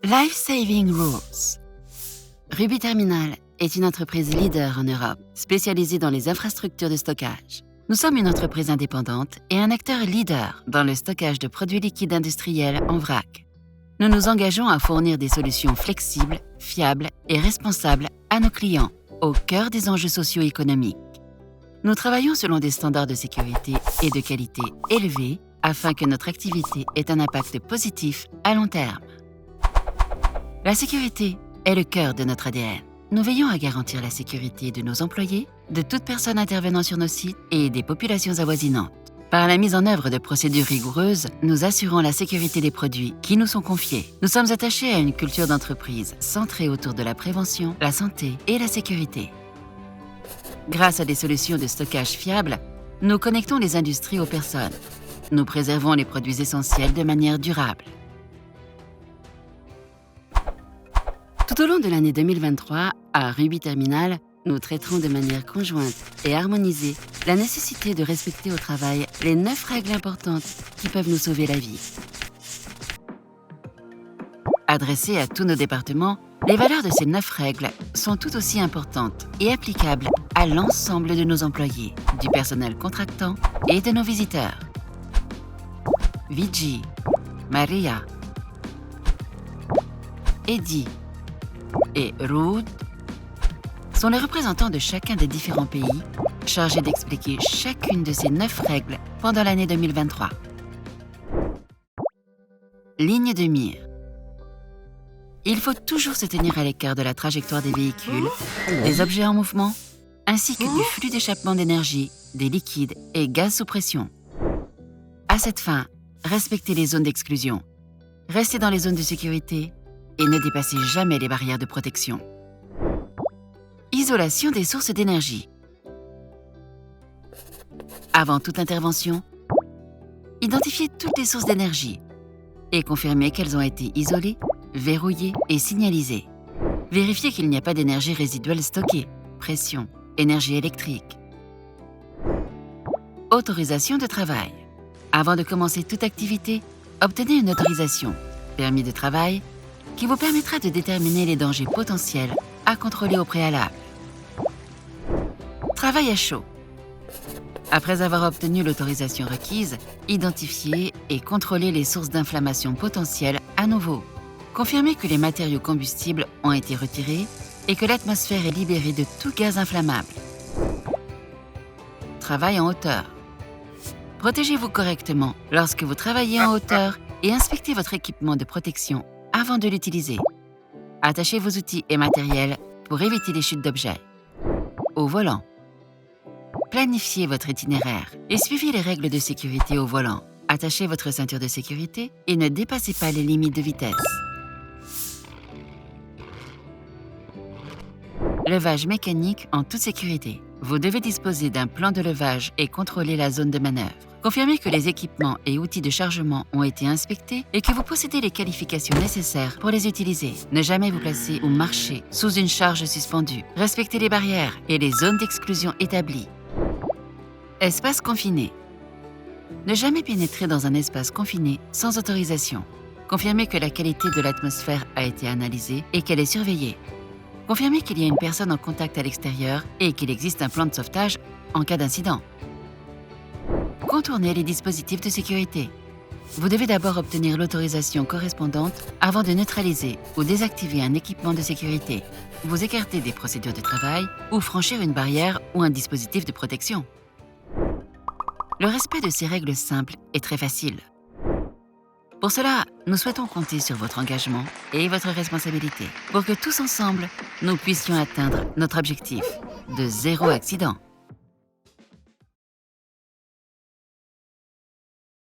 Life Saving Rules. Ruby Terminal est une entreprise leader en Europe, spécialisée dans les infrastructures de stockage. Nous sommes une entreprise indépendante et un acteur leader dans le stockage de produits liquides industriels en vrac. Nous nous engageons à fournir des solutions flexibles, fiables et responsables à nos clients, au cœur des enjeux socio-économiques. Nous travaillons selon des standards de sécurité et de qualité élevés afin que notre activité ait un impact positif à long terme. La sécurité est le cœur de notre ADN. Nous veillons à garantir la sécurité de nos employés, de toute personne intervenant sur nos sites et des populations avoisinantes. Par la mise en œuvre de procédures rigoureuses, nous assurons la sécurité des produits qui nous sont confiés. Nous sommes attachés à une culture d'entreprise centrée autour de la prévention, la santé et la sécurité. Grâce à des solutions de stockage fiables, nous connectons les industries aux personnes. Nous préservons les produits essentiels de manière durable. Tout au long de l'année 2023, à Ruby Terminal, nous traiterons de manière conjointe et harmonisée la nécessité de respecter au travail les 9 règles importantes qui peuvent nous sauver la vie. Adressées à tous nos départements, les valeurs de ces 9 règles sont tout aussi importantes et applicables à l'ensemble de nos employés, du personnel contractant et de nos visiteurs. Vigi, Maria, Eddie et Ruud sont les représentants de chacun des différents pays chargés d'expliquer chacune de ces 9 règles pendant l'année 2023. Ligne de mire. Il faut toujours se tenir à l'écart de la trajectoire des véhicules, des objets en mouvement, ainsi que du flux d'échappement d'énergie, des liquides et gaz sous pression. À cette fin, respectez les zones d'exclusion, restez dans les zones de sécurité et ne dépassez jamais les barrières de protection. Isolation des sources d'énergie. Avant toute intervention, identifiez toutes les sources d'énergie et confirmez qu'elles ont été isolées, verrouillées et signalisées. Vérifiez qu'il n'y a pas d'énergie résiduelle stockée, pression, énergie électrique. Autorisation de travail. Avant de commencer toute activité, obtenez une autorisation, permis de travail, qui vous permettra de déterminer les dangers potentiels à contrôler au préalable. Travail à chaud. Après avoir obtenu l'autorisation requise, identifiez et contrôlez les sources d'inflammation potentielles à nouveau. Confirmez que les matériaux combustibles ont été retirés et que l'atmosphère est libérée de tout gaz inflammable. Travail en hauteur. Protégez-vous correctement lorsque vous travaillez en hauteur et inspectez votre équipement de protection avant de l'utiliser. Attachez vos outils et matériels pour éviter les chutes d'objets. Au volant. Planifiez votre itinéraire et suivez les règles de sécurité au volant. Attachez votre ceinture de sécurité et ne dépassez pas les limites de vitesse. Levage mécanique en toute sécurité. Vous devez disposer d'un plan de levage et contrôler la zone de manœuvre. Confirmez que les équipements et outils de chargement ont été inspectés et que vous possédez les qualifications nécessaires pour les utiliser. Ne jamais vous placer ou marcher sous une charge suspendue. Respectez les barrières et les zones d'exclusion établies. Espace confiné. Ne jamais pénétrer dans un espace confiné sans autorisation. Confirmez que la qualité de l'atmosphère a été analysée et qu'elle est surveillée. Confirmez qu'il y a une personne en contact à l'extérieur et qu'il existe un plan de sauvetage en cas d'incident. Contournez les dispositifs de sécurité. Vous devez d'abord obtenir l'autorisation correspondante avant de neutraliser ou désactiver un équipement de sécurité, vous écarter des procédures de travail ou franchir une barrière ou un dispositif de protection. Le respect de ces règles simples est très facile. Pour cela, nous souhaitons compter sur votre engagement et votre responsabilité pour que tous ensemble, nous puissions atteindre notre objectif de 0 accident.